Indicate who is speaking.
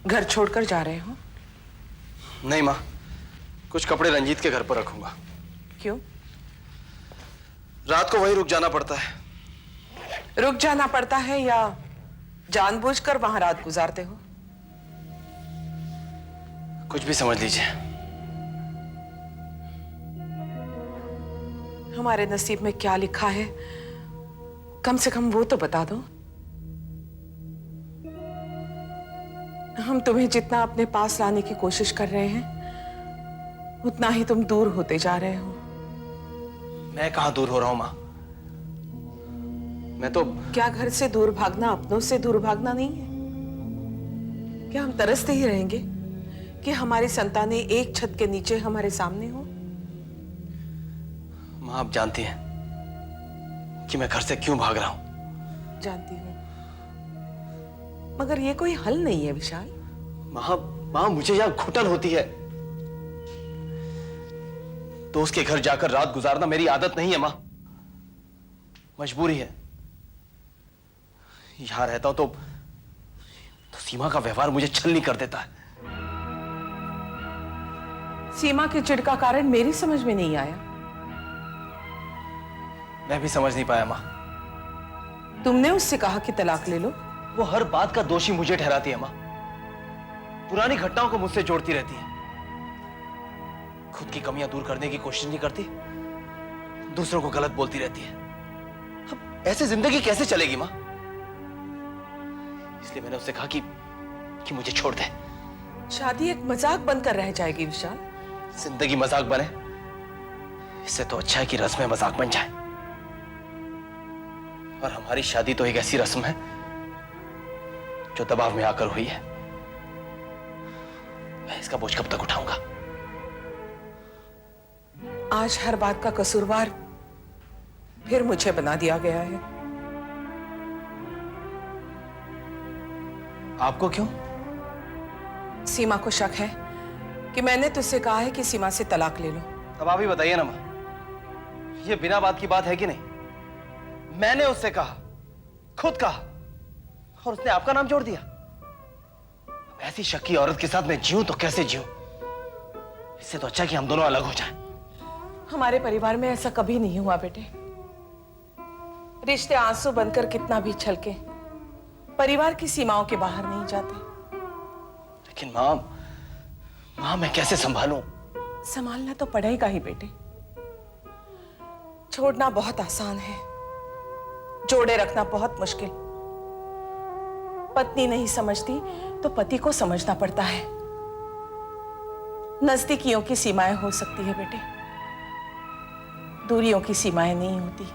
Speaker 1: घर छोड़कर जा रहे हो?
Speaker 2: नहीं माँ, कुछ कपड़े रंजीत के घर पर रखूंगा।
Speaker 1: क्यों?
Speaker 2: रात को वहीं रुक जाना पड़ता है।
Speaker 1: रुक जाना पड़ता है या जानबूझकर वहां रात गुजारते हो?
Speaker 2: कुछ भी समझ लीजिए।
Speaker 1: हमारे नसीब में क्या लिखा है, कम से कम वो तो बता दो। हम तुम्हें जितना अपने पास लाने की कोशिश कर रहे हैं, उतना ही तुम दूर होते जा रहे हो।
Speaker 2: मैं कहां दूर हो रहा हूं मां? मैं तो...
Speaker 1: क्या घर से दूर भागना अपनों से दूर भागना नहीं है? क्या हम तरसते ही रहेंगे कि हमारी संतानें एक छत के नीचे हमारे सामने हो?
Speaker 2: मां, आप जानती हैं कि मैं घर से क्यों भाग रहा हूं।
Speaker 1: जानती हूं, मगर ये कोई हल नहीं है विशाल।
Speaker 2: मां, मुझे यहां घुटन होती है। दोस्त के घर जाकर रात गुजारना मेरी आदत नहीं है मां, मजबूरी है। यहां रहता हूं तो सीमा का व्यवहार मुझे छल नहीं कर देता है।
Speaker 1: सीमा की चिढ़ का कारण मेरी समझ में नहीं आया।
Speaker 2: मैं भी समझ नहीं पाया मां।
Speaker 1: तुमने उससे कहा कि तलाक ले लो।
Speaker 2: वो हर बात का दोषी मुझे ठहराती है मां। पुरानी घटनाओं को मुझसे जोड़ती रहती है। खुद की कमियां दूर करने की कोशिश नहीं करती, दूसरों को गलत बोलती रहती है। अब ऐसे जिंदगी कैसे चलेगी मां? इसलिए मैंने उससे कहा कि मुझे छोड़ दे।
Speaker 1: शादी एक मजाक बनकर रह जाएगी विशाल।
Speaker 2: जिंदगी मजाक बने, इससे तो अच्छा है कि रस्में मजाक बन जाए। और हमारी शादी तो एक ऐसी रस्म है जो दबाव में आकर हुई है। मैं इसका बोझ कब तक उठाऊंगा?
Speaker 1: आज हर बात का कसूरवार फिर मुझे बना दिया गया है।
Speaker 2: आपको क्यों?
Speaker 1: सीमा को शक है कि मैंने तुझसे कहा है कि सीमा से तलाक ले लो।
Speaker 2: अब आप ही बताइए ना मां, ये बिना बात की बात है कि नहीं? मैंने उससे कहा, खुद कहा, और उसने आपका नाम जोड़ दिया। ऐसी शक्की औरत के साथ मैं जीऊं तो कैसे जीऊं? इससे तो अच्छा कि हम दोनों अलग हो जाएं।
Speaker 1: हमारे परिवार में ऐसा कभी नहीं हुआ बेटे। रिश्ते आंसू बनकर कितना भी छलके, परिवार की सीमाओं के बाहर नहीं जाते।
Speaker 2: लेकिन मां, मैं कैसे संभालूं?
Speaker 1: संभालना तो पड़ेगा ही बेटे। छोड़ना बहुत आसान है, जोड़े रखना बहुत मुश्किल। पत्नी नहीं समझती तो पति को समझना पड़ता है। नजदीकियों की सीमाएं हो सकती है बेटे, दूरियों की सीमाएं नहीं होती।